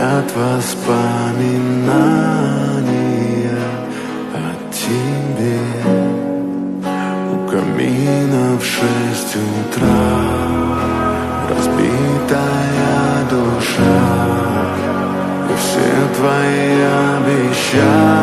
Горят воспоминания о тебе. У камина в 6 утра разбитая душа, и все твои обещания